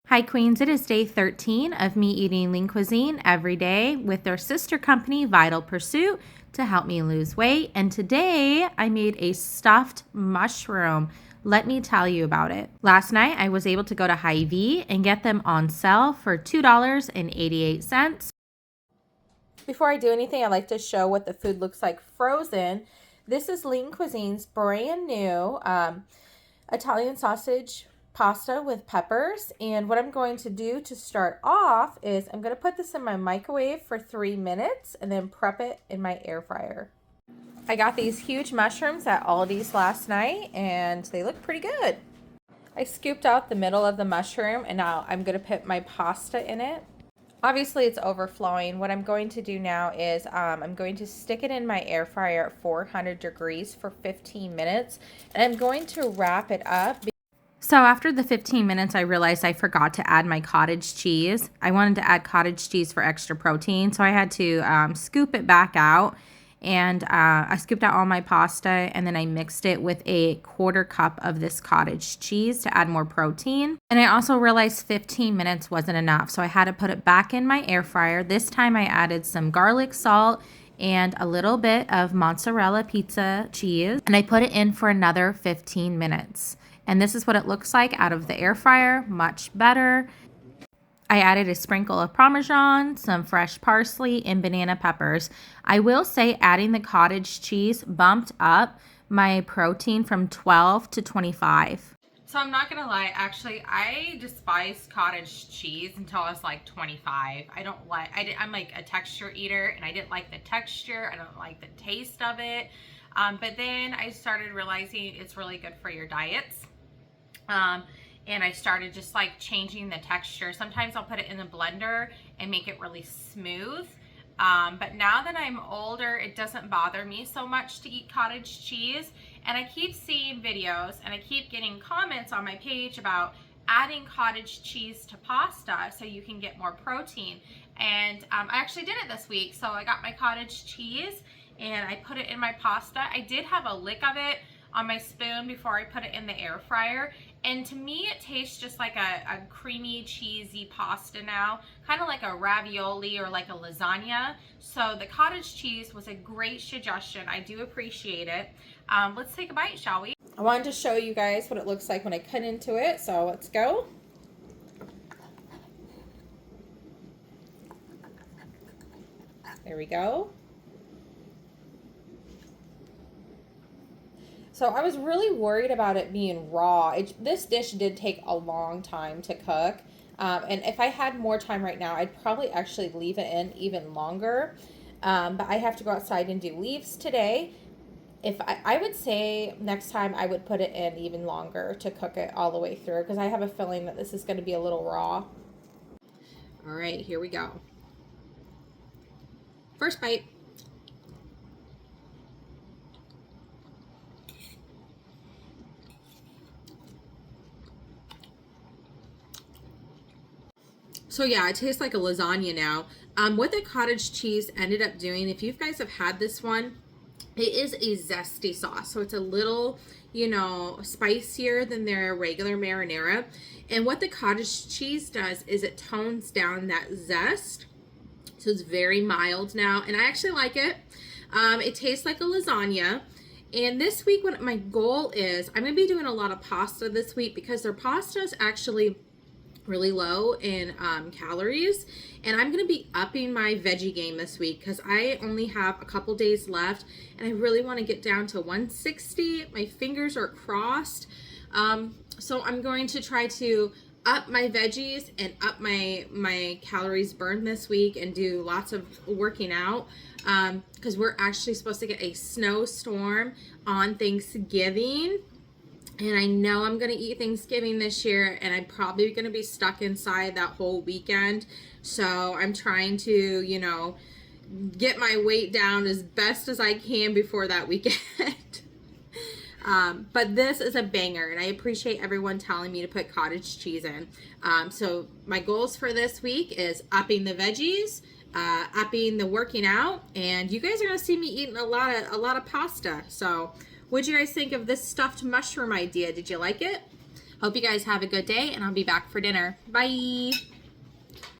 Hi Queens, it is day 13 of me eating lean cuisine every day with their sister company Vital Pursuit to help me lose weight. And today I made a stuffed mushroom. Let me tell you about it. Last night I was able to go to Hy-Vee and get them on sale for $2.88. Before I do anything, I like to show what the food looks like frozen. This is Lean Cuisine's brand new Italian sausage pasta with peppers. And what I'm going to do to start off is I'm going to put this in my microwave for 3 minutes and then prep it in my air fryer. I got these huge mushrooms at Aldi's last night and they look pretty good. I scooped out the middle of the mushroom and now I'm going to put my pasta in it. Obviously it's overflowing. What I'm going to do now is I'm going to stick it in my air fryer at 400 degrees for 15 minutes and I'm going to wrap it up. So after the 15 minutes, I realized I forgot to add my cottage cheese. I wanted to add cottage cheese for extra protein, so I had to scoop it back out. And I scooped out all my pasta, and then I mixed it with a 1/4 cup of this cottage cheese to add more protein. And I also realized 15 minutes wasn't enough, so I had to put it back in my air fryer. This time I added some garlic salt and a little bit of mozzarella pizza cheese, and I put it in for another 15 minutes. And this is what it looks like out of the air fryer, much better. I added a sprinkle of Parmesan, some fresh parsley, and banana peppers. I will say adding the cottage cheese bumped up my protein from 12 to 25. So I'm not gonna lie, actually, I despised cottage cheese until I was like 25. I'm like a texture eater and I didn't like the texture, I don't like the taste of it. But then I started realizing it's really good for your diets. And I started just like changing the texture. Sometimes I'll put it in the blender and make it really smooth. But now that I'm older, it doesn't bother me so much to eat cottage cheese. And I keep seeing videos and I keep getting comments on my page about adding cottage cheese to pasta so you can get more protein. And I actually did it this week. So I got my cottage cheese and I put it in my pasta. I did have a lick of it on my spoon before I put it in the air fryer. And to me, it tastes just like a creamy, cheesy pasta now, kind of like a ravioli or like a lasagna. So the cottage cheese was a great suggestion. I do appreciate it. Let's take a bite, shall we? I wanted to show you guys what it looks like when I cut into it. So let's go. There we go. So I was really worried about it being raw. This dish did take a long time to cook. And if I had more time right now, I'd probably actually leave it in even longer. But I have to go outside and do leaves today. I would say next time I would put it in even longer to cook it all the way through because I have a feeling that this is going to be a little raw. All right, here we go. First bite. So yeah, it tastes like a lasagna now. What the cottage cheese ended up doing, if you guys have had this one, it is a zesty sauce. So it's a little, spicier than their regular marinara. And what the cottage cheese does is it tones down that zest. So it's very mild now. And I actually like it. It tastes like a lasagna. And this week, what my goal is, I'm going to be doing a lot of pasta this week because their pasta is actually really low in calories, and I'm gonna be upping my veggie game this week because I only have a couple days left and I really want to get down to 160. My fingers are crossed, so I'm going to try to up my veggies and up my calories burned this week and do lots of working out because we're actually supposed to get a snowstorm on Thanksgiving. And I know I'm going to eat Thanksgiving this year, and I'm probably going to be stuck inside that whole weekend. So I'm trying to, get my weight down as best as I can before that weekend. But this is a banger, and I appreciate everyone telling me to put cottage cheese in. So my goals for this week is upping the veggies, upping the working out, and you guys are going to see me eating a lot of pasta. So what'd you guys think of this stuffed mushroom idea? Did you like it? Hope you guys have a good day, and I'll be back for dinner. Bye.